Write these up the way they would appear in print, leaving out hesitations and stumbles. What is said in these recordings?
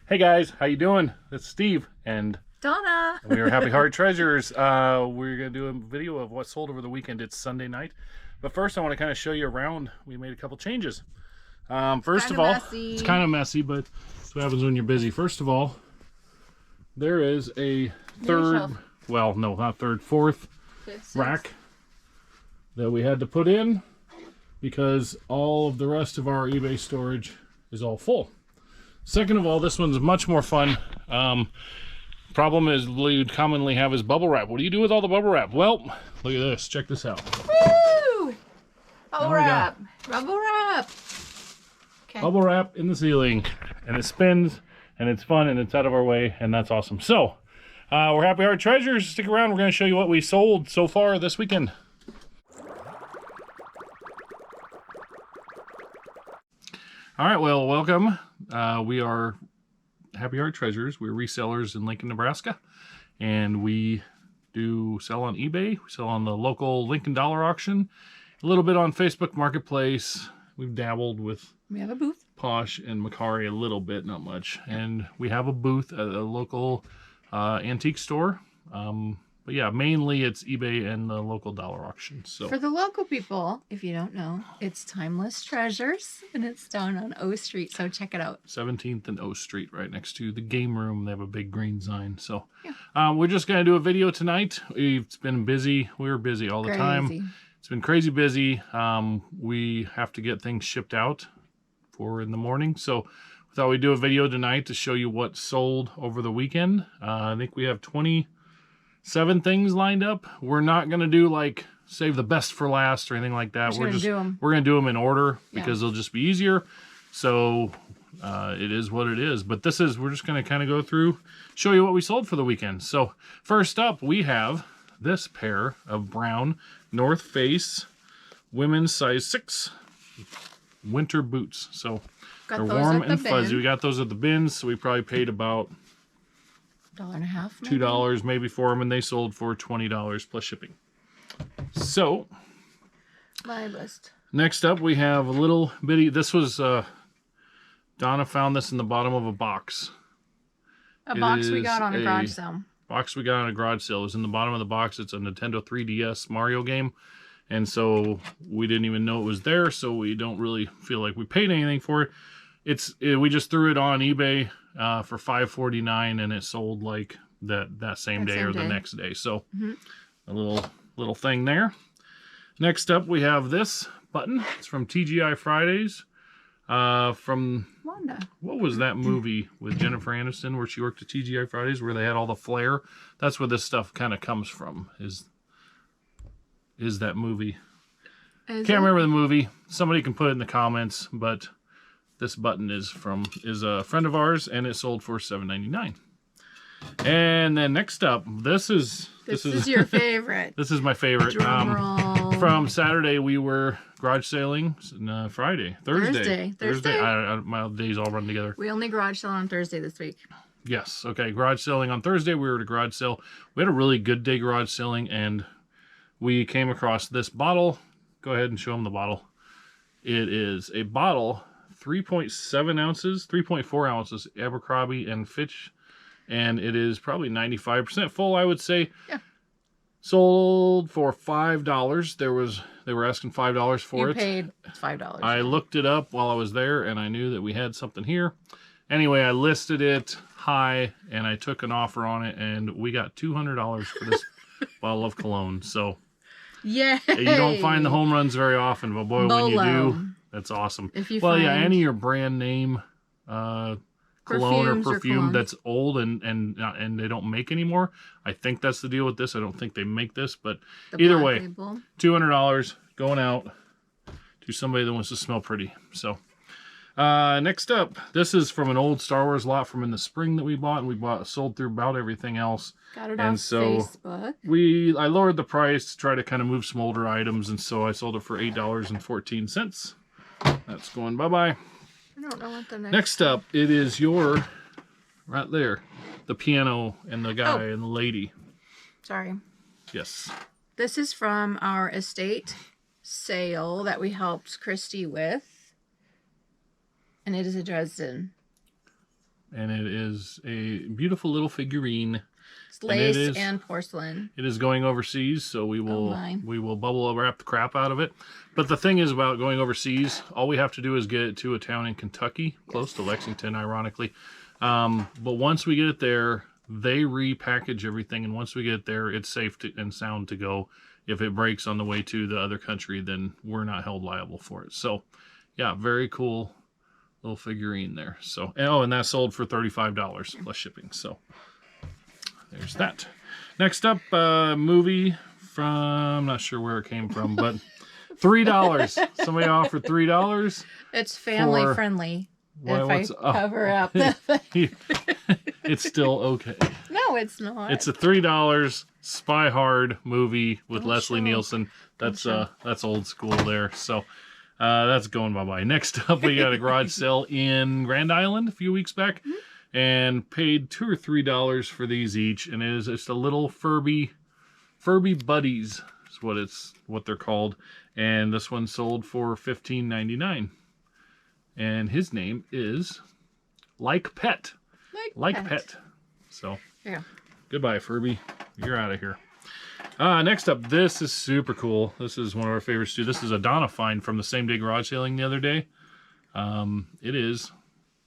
Hey guys, how you doing? It's Steve and Donna. we are Happy Heart Treasures. We're gonna do a video of what sold over the weekend. It's Sunday night, but first I want to kind of show you around. We made a couple changes. First of all, it's kind of messy, but that's what happens when you're busy. First of all, there is a third, well, no, not third, fourth rack that we had to put in because all of the rest of our eBay storage is all full. Second of all, this one's much more fun. Problem is you'd commonly have is bubble wrap. What do you do with all the bubble wrap? Well, look at this. Check this out. Woo! Bubble wrap. Bubble wrap. Okay. Bubble wrap in the ceiling, and it spins, and it's fun, and it's out of our way, and that's awesome. So, we're Happy Heart Treasures. Stick around. We're going to show you what we sold so far this weekend. All right, well, welcome. We are Happy Heart Treasures. We're resellers in Lincoln, Nebraska, and we do sell on eBay. We sell on the local Lincoln Dollar Auction, a little bit on Facebook Marketplace. We've dabbled with We have a booth. Posh and Macari a little bit, not much. And we have a booth at a local antique store. But yeah, mainly it's eBay and the local dollar auction. So For the local people, if you don't know, it's Timeless Treasures, and it's down on O Street, so check it out. 17th and O Street, right next to the game room. They have a big green sign. So we're just going to do a video tonight. It's been busy. We were busy all the time. It's been crazy busy. We have to get things shipped out for in the morning. So we thought we'd do a video tonight to show you what sold over the weekend. I think we have 27 things lined up. We're not going to do like save the best for last or anything like that. We're going to do them in order because they'll just be easier. So it is what it is. But we're just going to kind of go through, show you what we sold for the weekend. So first up, we have this pair of brown North Face women's size 6 winter boots. So they're warm and fuzzy. We got those at the bins, so we probably paid about $1.50, $2 maybe for them, and they sold for $20 plus shipping. So my list. Next up, we have a little bitty. This was Donna found this in the bottom of a box. Box we got on a garage sale. Box we got on a garage sale. It was in the bottom of the box. It's a Nintendo 3DS Mario game. And so we didn't even know it was there, so we don't really feel like we paid anything for it. We just threw it on eBay for $5.49, and it sold like that same day or the next day. So a little thing there. Next up, we have this button. It's from TGI Fridays. From Wanda. What was that movie with Jennifer Aniston where she worked at TGI Fridays where they had all the flair? That's where this stuff kind of comes from. Is that movie? Can't remember the movie. Somebody can put it in the comments, but this button is a friend of ours, and it sold for $7.99. And then next up, this is your favorite. This is my favorite. From Saturday, we were garage sailing. Thursday. My days all run together. We only garage sale on Thursday this week. Yes. Okay. Garage selling on Thursday. We were at a garage sale. We had a really good day garage selling, and we came across this bottle. Go ahead and show them the bottle. It is a bottle, 3.7 ounces, 3.4 ounces, Abercrombie and Fitch, and it is probably 95% full, I would say. Yeah. Sold for $5. They were asking $5 for it. You paid $5. I looked it up while I was there, and I knew that we had something here. Anyway, I listed it high, and I took an offer on it, and we got $200 for this bottle of cologne. So yeah, you don't find the home runs very often, but boy, when you do, that's awesome. Any of your brand name cologne or perfume that's old and they don't make anymore. I think that's the deal with this. I don't think they make this, but either way, $200 going out to somebody that wants to smell pretty. So next up, this is from an old Star Wars lot from in the spring that we bought, and we sold through about everything else. Got it on Facebook. I lowered the price to try to kind of move some older items, and so I sold it for $8.14. That's going bye-bye. I don't know what the next up, it is right there, the piano and the guy and the lady. Sorry. Yes. This is from our estate sale that we helped Christy with. And it is a Dresden. and it is a beautiful little figurine. It's lace and porcelain. It is going overseas, so we will bubble wrap the crap out of it. But the thing is about going overseas, all we have to do is get it to a town in Kentucky, close to Lexington, ironically. But once we get it there, they repackage everything, and once we get it there, it's safe and sound to go. If it breaks on the way to the other country, then we're not held liable for it. So, yeah, very cool little figurine there. So, and that sold for $35 plus shipping. So, there's that. Next up, movie from, I'm not sure where it came from, but $3. Somebody offered $3. It's family friendly. If I cover up the thing. It's still okay. No, it's not. It's a $3 Spy Hard movie with Leslie Nielsen. That's old school there. So that's going bye-bye. Next up, we got a garage sale in Grand Island a few weeks back, and paid $2 or $3 for these each. And it is just a little Furby Buddies is what they're called. And this one sold for $15.99. And his name is Like Pet. Like Pet. So, yeah. Goodbye, Furby. You're out of here. Next up, this is super cool. This is one of our favorites too. This is a Donna find from the same day garage sailing the other day. It is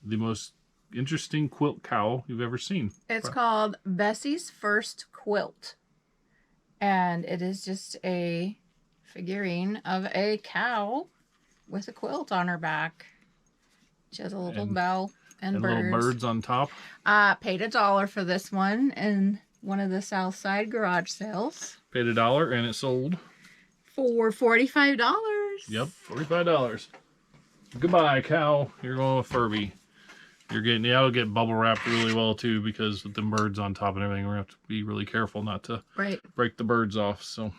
the most interesting quilt cowl you've ever seen. It's called Bessie's First Quilt. And it is just a figurine of a cow with a quilt on her back. She has a little bell and birds. Little birds on top. Paid $1 for this one in one of the South Side garage sales. Paid $1 and it sold for $45. Yep, $45. Goodbye, cow. You're going with Furby. That'll get bubble wrapped really well too, because with the birds on top and everything, we're gonna have to be really careful not to break the birds off. So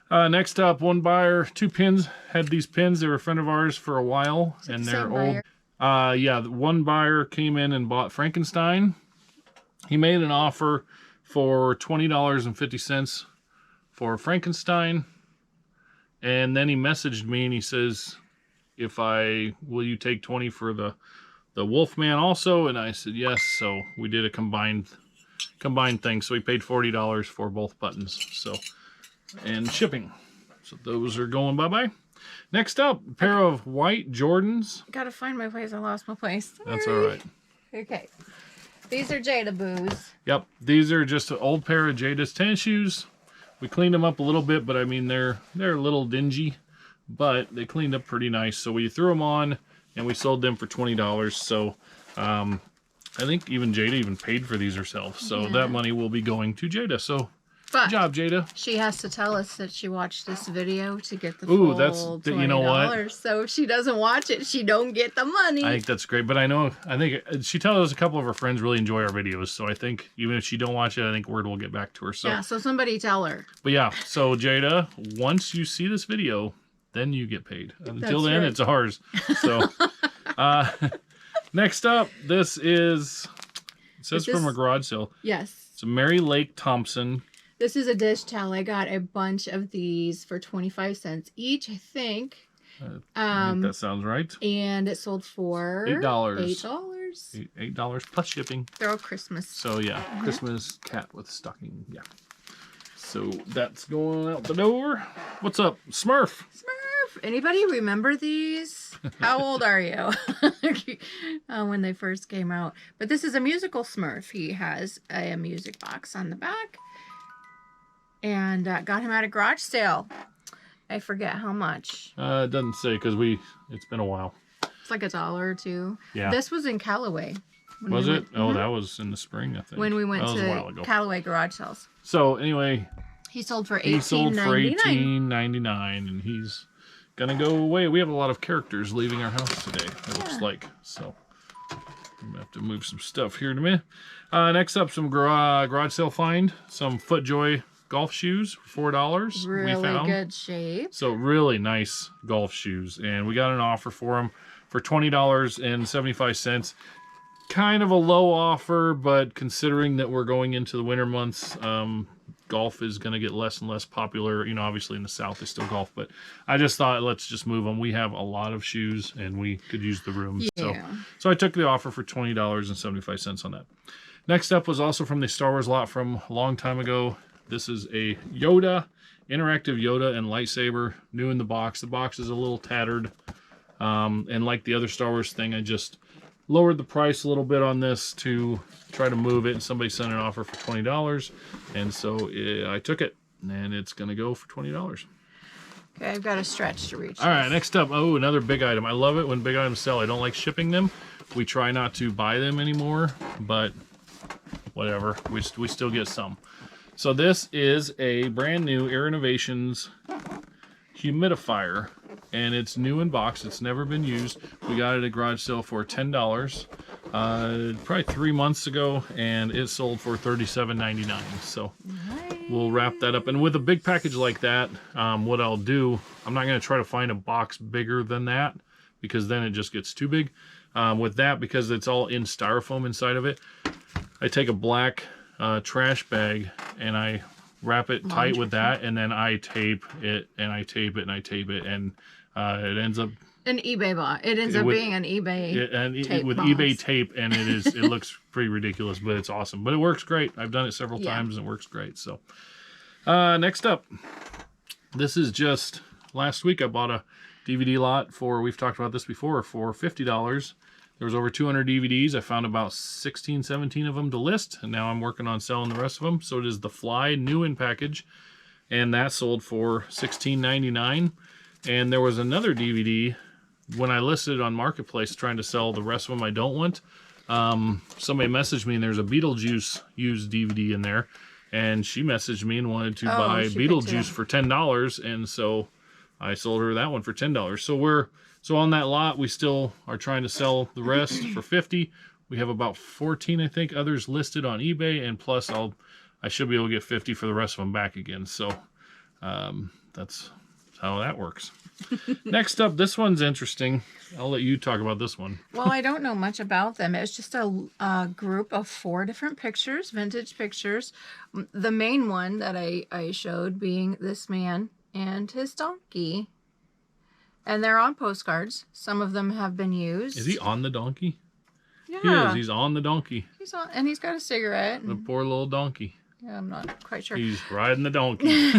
next up, one buyer, 2 pins, had these pins. They were a friend of ours for a while, and they're old. Yeah, one buyer came in and bought Frankenstein. He made an offer for $20.50 for Frankenstein, and then he messaged me and he says, will you take 20 for the Wolfman also? And I said yes. So we did a combined thing. So we paid $40 for both buttons. So, and shipping. So those are going bye-bye. Next up, a pair of white Jordans. Gotta find my place. I lost my place. Sorry. That's all right. Okay. These are Jada Boo's. Yep. These are just an old pair of Jada's tennis shoes. We cleaned them up a little bit, but I mean, they're a little dingy, but they cleaned up pretty nice. So we threw them on and we sold them for $20. So I think even Jada paid for these herself. So that money will be going to Jada. So good job, Jada. She has to tell us that she watched this video to get the full $20. You know what? So if she doesn't watch it, she don't get the money. I think that's great. But I think she tells us a couple of her friends really enjoy our videos. So I think even if she don't watch it, I think word will get back to her. So yeah, so somebody tell her. But yeah, so Jada, once you see this video, then you get paid. Until then, it's ours. So next up, it says from a garage sale. Yes. It's a Mary Lake Thompson. This is a dish towel. I got a bunch of these for 25 cents each, I think. I think that sounds right. And it sold for $8. $8 plus shipping. They're all Christmas. So yeah, Christmas cat with stocking. Yeah. So that's going out the door. What's up, Smurf? Anybody remember these? How old are you? When they first came out. But this is a musical Smurf. He has a music box on the back. And got him at a garage sale. I forget how much. It doesn't say because it's been a while. It's like $1 or $2. Yeah. This was in Callaway. Was it? Oh, that was in the spring, I think. When we went to Callaway garage sales. So anyway, he sold for $18.99. And he's gonna go away. We have a lot of characters leaving our house today, it looks like. So I'm gonna have to move some stuff here in a minute. Next up, some garage sale find. Some FootJoy golf shoes for $4. Really good shape. So really nice golf shoes. And we got an offer for them for $20.75. Kind of a low offer, but considering that we're going into the winter months, golf is going to get less and less popular. You know, obviously in the South they still golf, but I just thought let's just move them. We have a lot of shoes and we could use the room. Yeah. So So I took the offer for $20.75 on that. Next up was also from the Star Wars lot from a long time ago. This is a Yoda, interactive Yoda and lightsaber, new in the box. The box is a little tattered. And like the other Star Wars thing, I just lowered the price a little bit on this to try to move it. And somebody sent an offer for $20. And so I took it. And it's going to go for $20. Okay, I've got a stretch to reach. All right, next up. Oh, another big item. I love it when big items sell. I don't like shipping them. We try not to buy them anymore, but whatever. We still get some. So this is a brand new Air Innovations humidifier, and it's new in box. It's never been used. We got it at garage sale for $10 probably 3 months ago, and it sold for $37.99. So we'll wrap that up. And with a big package like that, what I'll do, I'm not going to try to find a box bigger than that because then it just gets too big. With that, because it's all in styrofoam inside of it, I take a black trash bag and I wrap it tight with that, and then I tape it and I tape it and I tape it, and it ends up an eBay bot. It ends up being an eBay tape with box. eBay tape, and it looks pretty ridiculous, but it's awesome. But it works great. I've done it several times and it works great. So next up, this is just last week I bought a DVD lot for, we've talked about this before, for $50. There was over 200 DVDs. I found about 16, 17 of them to list, and now I'm working on selling the rest of them. So it is The Fly, new in package, and that sold for $16.99. And there was another DVD when I listed it on Marketplace trying to sell the rest of them I don't want. Somebody messaged me, and there's a Beetlejuice used DVD in there, and she messaged me and wanted to buy Beetlejuice for $10, and so I sold her that one for $10. So on that lot, we still are trying to sell the rest for $50. We have about 14, I think, others listed on eBay, and plus I should be able to get $50 for the rest of them back again. So that's how that works. Next up, this one's interesting. I'll let you talk about this one. Well, I don't know much about them. It's just a group of 4 different pictures, vintage pictures. The main one that I showed being this man and his donkey. And they're on postcards. Some of them have been used. Is he on the donkey? Yeah. He is. He's on the donkey. He's on, and he's got a cigarette. The poor little donkey. Yeah, I'm not quite sure. He's riding the donkey.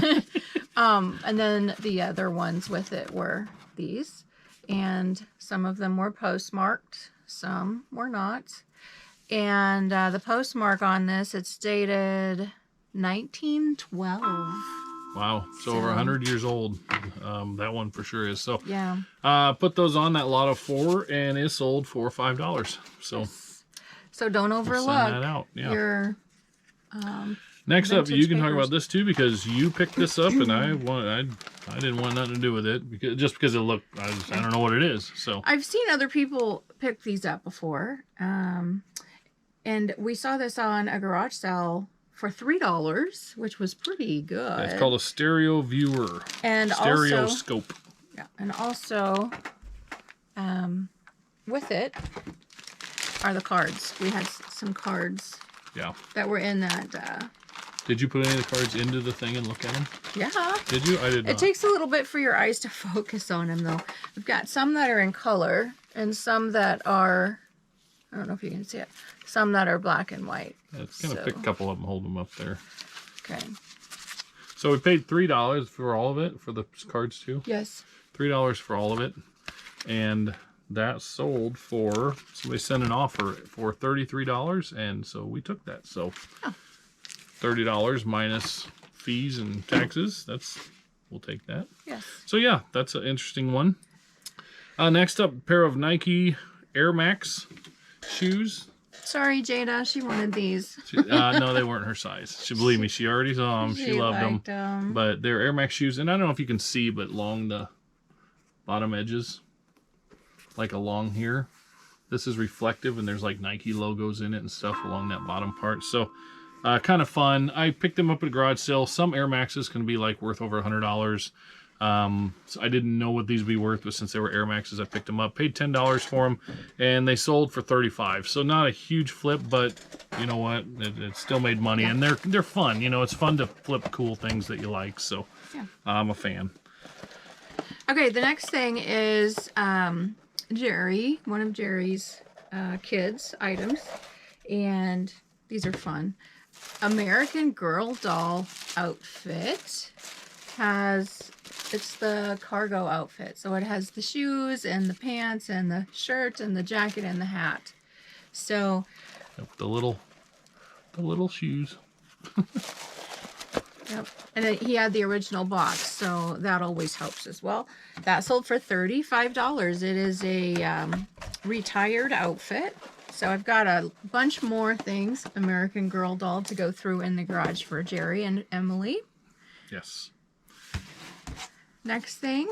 And then the other ones with it were these. And some of them were postmarked. Some were not. And the postmark on this, it's dated 1912. Wow, so over 100 years old. That one for sure is. So yeah, put those on that lot of 4, and it sold for $5. So yes. So don't overlook send that out. Yeah. Your next up, you can papers. talk about this too, because you picked this up, and I didn't want nothing to do with it because it looked. I don't know what it is. So I've seen other people pick these up before, and we saw this on a garage sale for $3, which was pretty good. Yeah, it's called a stereo viewer. And stereoscope. Yeah, and also with it are the cards. We had some cards. Yeah. That were in that. Did you put any of the cards into the thing and look at them? Yeah. Did you? I did not. It takes a little bit for your eyes to focus on them, though. We've got some that are in color and some that are, I don't know if you can see it, some that are black and white. Yeah, it's going to pick a couple of them, hold them up there. Okay. So we paid $3 for all of it, for the cards too? Yes. $3 for all of it. And that sold for, somebody sent an offer for $33, and so we took that. So $30 minus fees and taxes, we'll take that. Yes. So yeah, that's an interesting one. Next up, a pair of Nike Air Max shoes. Sorry, Jada, she wanted these. No, they weren't her size. Believe me, she already saw them. She loved them. But they're Air Max shoes, and I don't know if you can see, but along the bottom edges, like along here, this is reflective, and there's like Nike logos in it and stuff along that bottom part. So kind of fun. I picked them up at a garage sale. Some Air Maxes can be like worth over $100. So I didn't know what these would be worth, but since they were Air Maxes, I picked them up, paid $10 for them, and they sold for $35. So not a huge flip, but you know what? It still made money, and they're fun. You know, it's fun to flip cool things that you like. So I'm a fan. Okay, the next thing is Jerry, one of Jerry's kids items, and these are fun. American Girl doll outfit it's the cargo outfit, so it has the shoes and the pants and the shirt and the jacket and the hat. So the little shoes. Yep. And then he had the original box, so that always helps as well. That sold for $35. It is a retired outfit. So I've got a bunch more things, American Girl doll, to go through in the garage for Jerry and Emily. Yes. Next thing.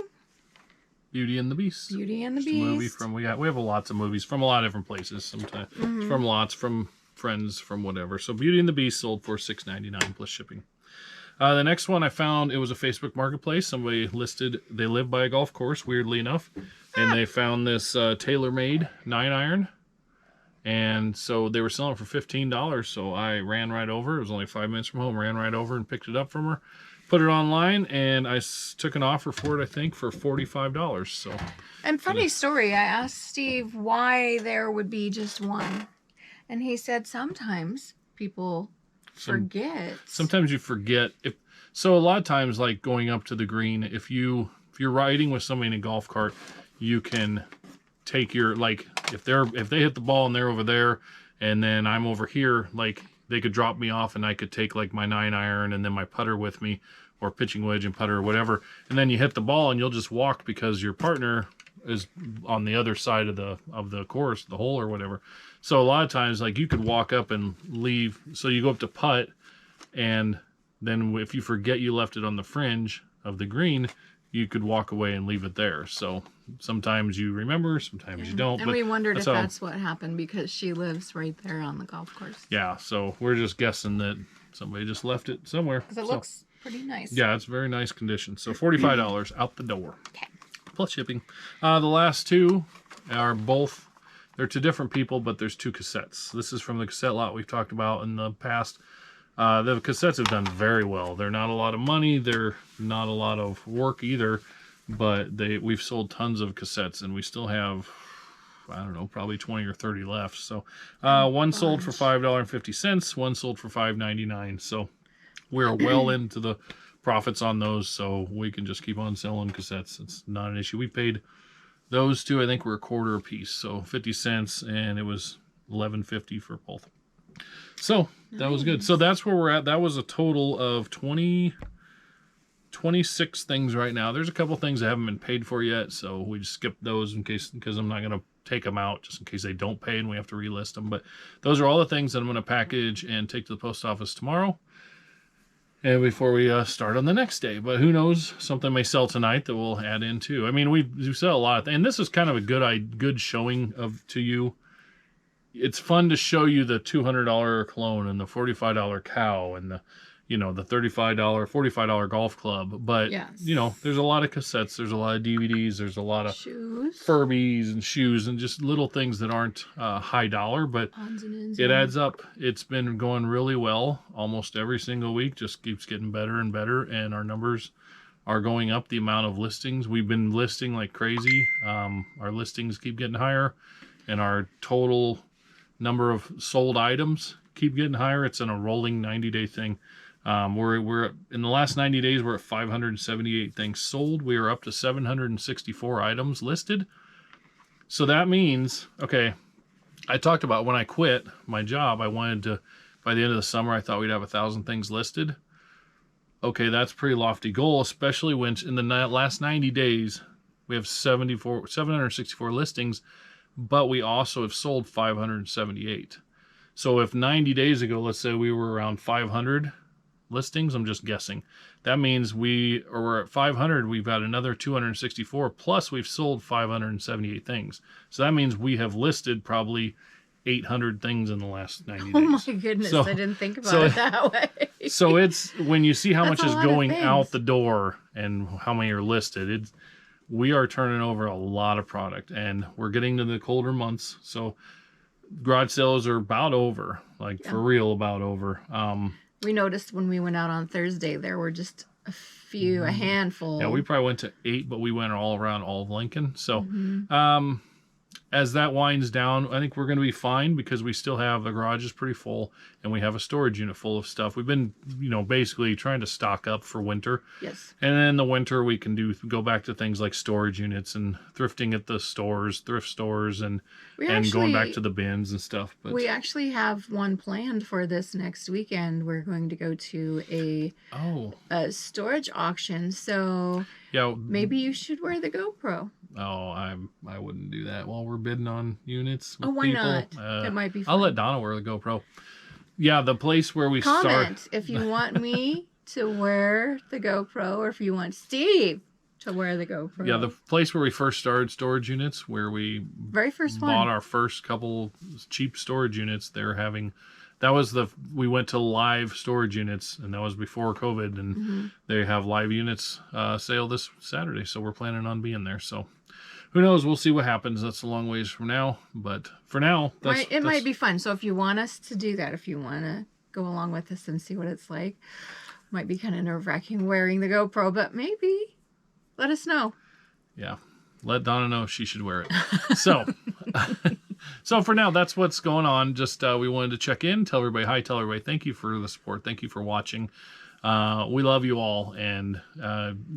Beauty and the Beast. Beauty and the Just Beast. A movie from we have lots of movies from a lot of different places. Sometimes from lots, from friends, from whatever. So Beauty and the Beast sold for $6.99 plus shipping. The next one I found, it was a Facebook Marketplace. Somebody listed, they live by a golf course, weirdly enough. And they found this TaylorMade 9-iron. And so they were selling it for $15. So I ran right over. It was only 5 minutes from home. Ran right over and picked it up from her. Put it online. And I took an offer for it, I think, for $45. So. And funny story, I asked Steve why there would be just one. And he said sometimes people forget. Sometimes you forget. So a lot of times, like going up to the green, if you're riding with somebody in a golf cart, you can take your, like, if they hit the ball and they're over there, and then I'm over here, like they could drop me off and I could take like my 9-iron and then my putter with me, or pitching wedge and putter or whatever, and then you hit the ball and you'll just walk because your partner is on the other side of the course, the hole or whatever. So a lot of times, like, you could walk up and leave. So you go up to putt, and then if you forget you left it on the fringe of the green, you could walk away and leave it there. So sometimes you remember, sometimes you don't. And we wondered if that's what happened because she lives right there on the golf course. Yeah, so we're just guessing that somebody just left it somewhere. Because it looks pretty nice. Yeah, it's very nice condition. So $45 out the door. Okay. Plus shipping. The last two are both, they're to different people, but there's two cassettes. This is from the cassette lot we've talked about in the past. The cassettes have done very well. They're not a lot of money. They're not a lot of work either, but we've sold tons of cassettes, and we still have, I don't know, probably 20 or 30 left. So one sold for $5.50. One sold for $5.99. So we're well into the profits on those, so we can just keep on selling cassettes. It's not an issue. We paid those two, I think, were a quarter a piece, so 50 cents, and it was $11.50 for both. So that was good. So that's where we're at. That was a total of 26 things right now. There's a couple things that haven't been paid for yet, so we just skipped those because I'm not going to take them out just in case they don't pay and we have to relist them. But those are all the things that I'm going to package and take to the post office tomorrow, and before we start on the next day. But who knows, something may sell tonight that we'll add in too. I mean, we sell a lot of things, and this is kind of a good showing to you. It's fun to show you the $200 cologne and the $45 cow and the $35, $45 golf club. But, there's a lot of cassettes. There's a lot of DVDs. There's a lot of shoes, Furbies and shoes and just little things that aren't high dollar, but it adds up. It's been going really well almost every single week. Just keeps getting better and better. And our numbers are going up. The amount of listings, we've been listing like crazy. Our listings keep getting higher, and our total number of sold items keep getting higher. It's in a rolling 90-day thing. We're in the last 90 days, we're at 578 things sold. We are up to 764 items listed. So that means, okay, I talked about when I quit my job, I wanted to, by the end of the summer, I thought we'd have 1,000 things listed. Okay, that's a pretty lofty goal, especially when in the last 90 days, we have 764 listings, but we also have sold 578. So if 90 days ago, let's say we were around 500 listings, I'm just guessing, that means we're at 500, we've got another 264, plus we've sold 578 things. So that means we have listed probably 800 things in the last 90 days. Oh my goodness, I didn't think about it that way. So it's, when you see how much is going out the door and how many are listed, we are turning over a lot of product, and we're getting to the colder months. So garage sales are about over, for real, about over. We noticed when we went out on Thursday, there were just a handful. Yeah, we probably went to 8, but we went all around all of Lincoln. So, as that winds down, I think we're going to be fine because we still have the garage is pretty full and we have a storage unit full of stuff. We've been, basically trying to stock up for winter. Yes. And then in the winter we can go back to things like storage units and thrifting at the stores, thrift stores, and going back to the bins and stuff. But we actually have one planned for this next weekend. We're going to go to a storage auction. So yeah, maybe you should wear the GoPro. Oh, I wouldn't do that while we're bidding on units. With why people. not? It might be fun. I'll let Donna wear the GoPro. Yeah, the place where we Comment if you want me to wear the GoPro or if you want Steve to wear the GoPro. Yeah, the place where we first started storage units, where we bought our first couple cheap storage units, we went to live storage units, and that was before COVID, and they have live units sale this Saturday, so we're planning on being there. So who knows? We'll see what happens. That's a long ways from now, but for now, it might be fun. So if you want us to do that, if you want to go along with us and see what it's like, might be kind of nerve-wracking wearing the GoPro, but maybe let us know. Yeah, let Donna know she should wear it. So. So for now, that's what's going on. Just we wanted to check in, tell everybody hi, tell everybody thank you for the support, thank you for watching. We love you all, and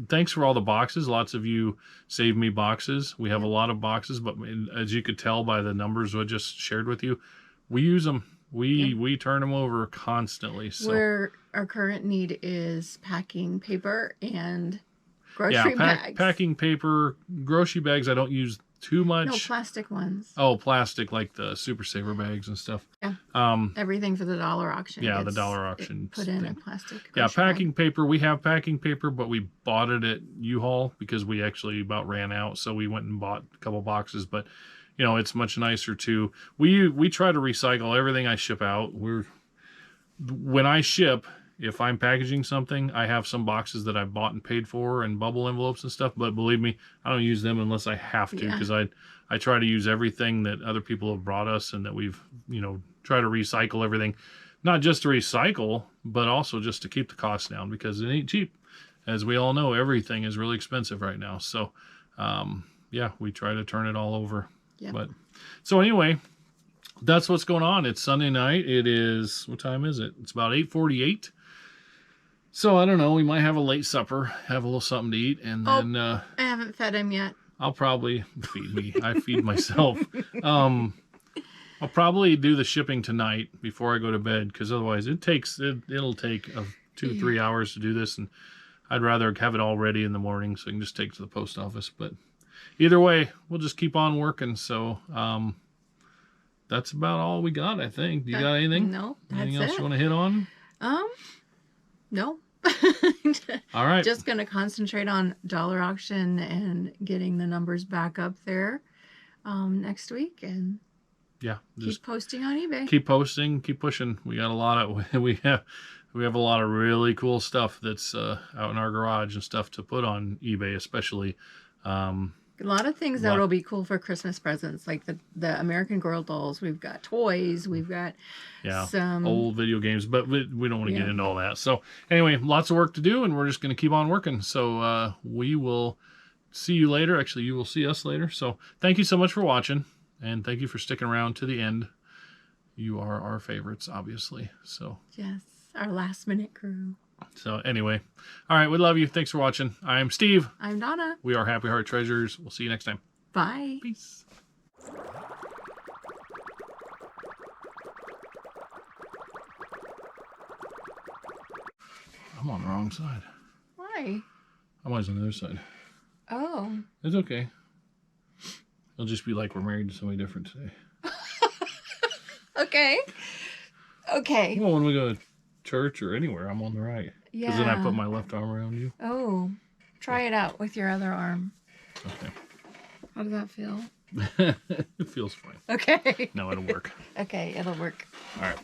thanks for all the boxes. Lots of you saved me boxes. We have a lot of boxes, but as you could tell by the numbers I just shared with you, we use them. We turn them over constantly. So our current need is packing paper and grocery bags. Packing paper, grocery bags. I don't use too much. No, plastic ones. Oh, plastic, like the Super Saver bags and stuff. Yeah. Everything for the dollar auction. Yeah, the dollar auction. Put in a plastic. Yeah, packing paper. We have packing paper, but we bought it at U-Haul because we actually about ran out. So we went and bought a couple boxes. But, it's much nicer too. We try to recycle everything I ship out. When I ship, if I'm packaging something, I have some boxes that I bought and paid for and bubble envelopes and stuff. But believe me, I don't use them unless I have to, because I try to use everything that other people have brought us and that we've, try to recycle everything. Not just to recycle, but also just to keep the cost down, because it ain't cheap. As we all know, everything is really expensive right now. So, we try to turn it all over. Yep. But so anyway, that's what's going on. It's Sunday night. It is, what time is it? It's about 8:48. So I don't know. We might have a late supper, have a little something to eat, and then I haven't fed him yet. I'll probably feed me. I feed myself. I'll probably do the shipping tonight before I go to bed, because otherwise it'll take 2-3 hours to do this, and I'd rather have it all ready in the morning so I can just take it to the post office. But either way, we'll just keep on working. So that's about all we got, I think. You got anything? No, anything else you want to hit on? No. All right. Just going to concentrate on dollar auction and getting the numbers back up there next week, and keep posting on eBay. Keep posting, keep pushing. We got we have a lot of really cool stuff that's out in our garage and stuff to put on eBay, especially. A lot of things that will be cool for Christmas presents, like the American Girl dolls. We've got toys. We've got some old video games, but we don't want to get into all that. So anyway, lots of work to do, and we're just going to keep on working. So we will see you later. Actually, you will see us later. So thank you so much for watching, and thank you for sticking around to the end. You are our favorites, obviously. So yes, our last minute crew. So anyway, all right, we love you. Thanks for watching. I'm Steve. I'm Donna. We are Happy Heart Treasures. We'll see you next time. Bye. Peace. I'm on the wrong side. Why? I'm always on the other side. Oh. It's okay. It'll just be like we're married to somebody different today. Okay. Well, when we go to church or anywhere, I'm on the right. Yeah. Because then I put my left arm around you. Oh. Try it out with your other arm. Okay. How does that feel? It feels fine. Okay. No, it'll work. Okay, it'll work. All right.